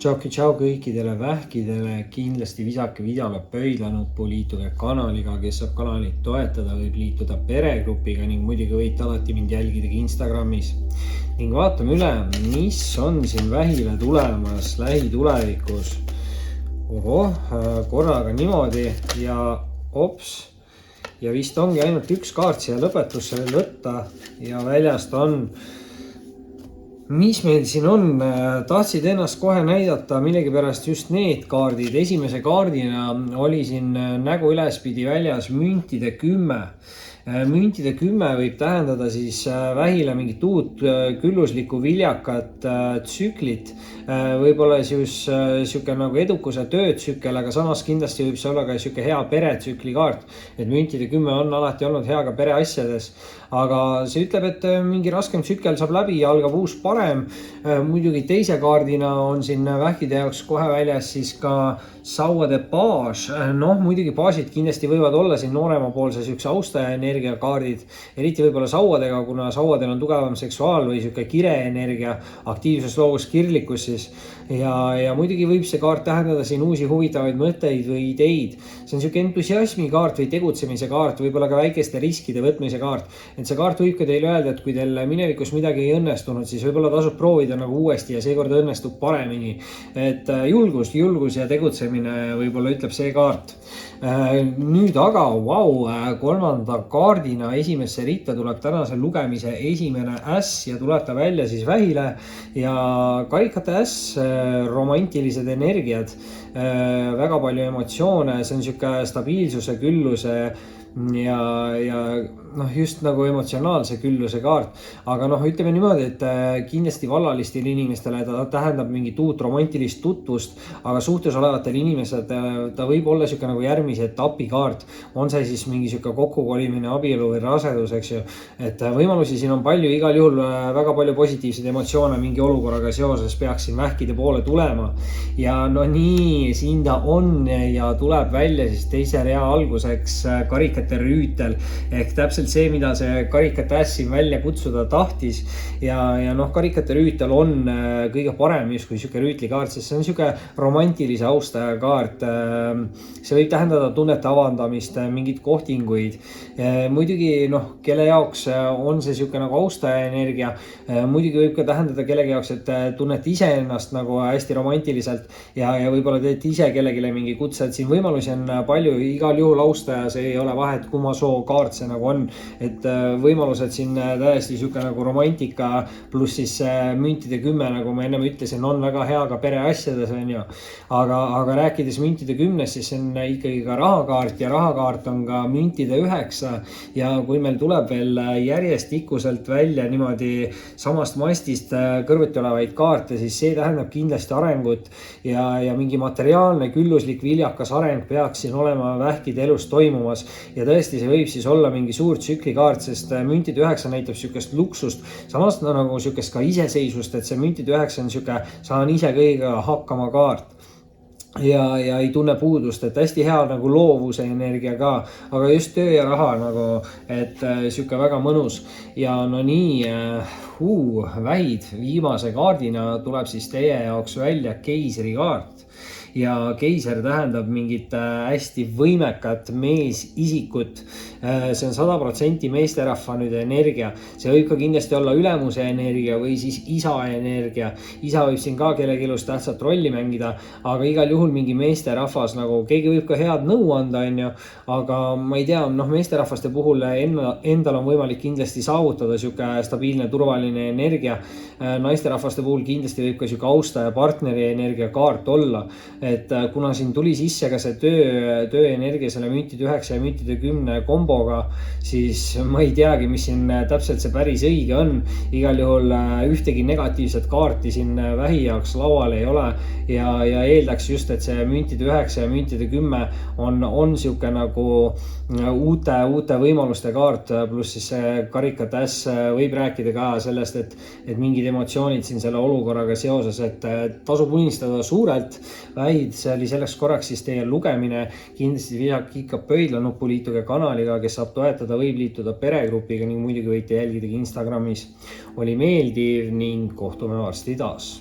Tšau kõikidele vähkidele, kindlasti visake videole pöidlanuppu, liituge kanaliga, kes saab kanalit toetada, võib liituda peregrupiga ning muidugi võite alati mind jälgida Instagramis. Ning vaatame üle, mis on siin vähile tulemas lähitulevikus. Korraga niimoodi ja ops. Ja vist ongi ainult üks kaart siia lõpetusse võtta ja väljast on. Mis meil siin on? Tahtsid ennast kohe näidata millegipärast just need kaardid. Esimese kaardina oli siin nägu ülespidi väljas müntide 10. Müntide 10 võib tähendada siis vähile mingit uut külluslikku viljakat tsüklit. Võib-olla siis siuke nagu edukuse töötsükkel, aga samas kindlasti võib see olla ka siuke hea peretsükli kaart. Et müntide 10 on alati olnud hea ka pereasjades. Aga see ütleb, et mingi raskem tsükkel saab läbi ja algab uus parem. Muidugi teise kaardina on siin vähkide jaoks kohe väljas siis ka sauade baas. Muidugi baasid kindlasti võivad olla siin nooremapoolse siukse austaja energia kaardid. Eriti võibolla sauadega, kuna sauadel on tugevam seksuaal või siuke kire energia, aktiivsus, loovus, kirlikkus siis. Ja muidugi võib see kaart tähendada siin uusi huvitavaid mõtteid või ideid. See on siuke entusiasmi kaart või tegutsemise kaart, võibolla ka väikeste riskide võtmise kaart. Et see kaart võib ka teile öelda, et kui teil minevikus midagi ei õnnestunud, siis võibolla tasub proovida nagu uuesti ja seekord õnnestub paremini. Et julgus ja tegutsemine võibolla ütleb see kaart. Nüüd aga, kolmanda kaardina esimesse ritta tuleb tänase lugemise esimene äss ja tuleb ta välja siis vähile ja karikate äss, romantilised energiad, väga palju emotsioone, see on siuke stabiilsuse, külluse ja just nagu emotsionaalse külluse kaart. Aga ütleme niimoodi, et kindlasti vallalistele inimestele ta tähendab mingit uut romantilist tutvust, aga suhtes olevatel inimesed ta võib olla siuke nagu järgmise etapi kaart. On see siis mingi siuke kokkukolimine, abielu või rasedus, eks ju. Et võimalusi siin on palju, igal juhul väga palju positiivseid emotsioone mingi olukorraga seoses peaks siin vähkide poole tulema. Ja nii, siin ta on ja tuleb välja siis teise rea alguseks karikate rüütel ehk täpselt see, mida see karikate äss siin välja kutsuda tahtis ja karikate rüütel on kõige parem just kui siuke rüütlikaart, sest see on siuke romantilise austaja kaart. See võib tähendada tunnete avandamist, mingit kohtinguid. Muidugi kelle jaoks on see siuke nagu austaja energia. Muidugi võib ka tähendada kellegi jaoks, et tunnete ise ennast nagu hästi romantiliselt ja võibolla teete ise kellegile mingi kutse, et siin võimalusi on palju, igal juhul austaja, see ei ole vahet, kumma soo kaart see nagu on. Et võimalused siin täiesti siuke nagu romantika pluss siis müntide 10, nagu ma ennem ütlesin, on väga hea ka pereasjades, on ju. Aga rääkides müntide 10, siis see on ikkagi ka rahakaart ja rahakaart on ka müntide 9 ja kui meil tuleb veel järjestikuselt välja niimoodi samast mastist kõrvuti olevaid kaarte, siis see tähendab kindlasti arengut ja mingi materiaalne, külluslik, viljakas areng peaks siin olema vähkide elus toimumas ja tõesti see võib siis olla mingi suur tsüklikaart, sest müntide 9 näitab siukest luksust, samas nagu siukest ka iseseisvust, et see müntide 9 on siuke, saan ise kõigega hakkama kaart. Ja ei tunne puudust, et hästi hea nagu loovuse energia ka, aga just töö ja raha nagu, et siuke väga mõnus ja vähid viimase kaardina tuleb siis teie jaoks välja keisri kaart. Ja keiser tähendab mingit hästi võimekat meesisikut. See on 100% meesterahva nüüd energia. See võib ka kindlasti olla ülemuse energia või siis isa energia. Isa võib siin ka kellegi elus tähtsat rolli mängida, aga igal juhul mingi meesterahvas, nagu keegi võib ka head nõu anda, aga ma ei tea, meesterahvaste puhul endal on võimalik kindlasti saavutada siuke stabiilne, turvaline energia. Naisterahvaste puhul kindlasti võib ka siuke austaja partneri energia kaart olla. Et kuna siin tuli sisse ka see tööenergia selle müntide 9 ja müntide 10 komboga, siis ma ei teagi, mis siin täpselt see päris õige on. Igal juhul ühtegi negatiivset kaarti siin vähi jaoks laual ei ole ja eeldaks just, et see müntide 9 ja müntide 10 on siuke nagu uute võimaluste kaart, pluss siis see karikate äss võib rääkida ka sellest, et mingid emotsioonid siin selle olukorraga seoses, et tasub unistada suurelt. Vähid, see oli selleks korraks siis teie lugemine. Kindlasti visake ikka pöidlanuppu, liituge kanaliga, kes saab toetada, võib liituda peregrupiga ning muidugi võite jälgida Instagramis. Oli meeldiv ning kohtume varsti taas.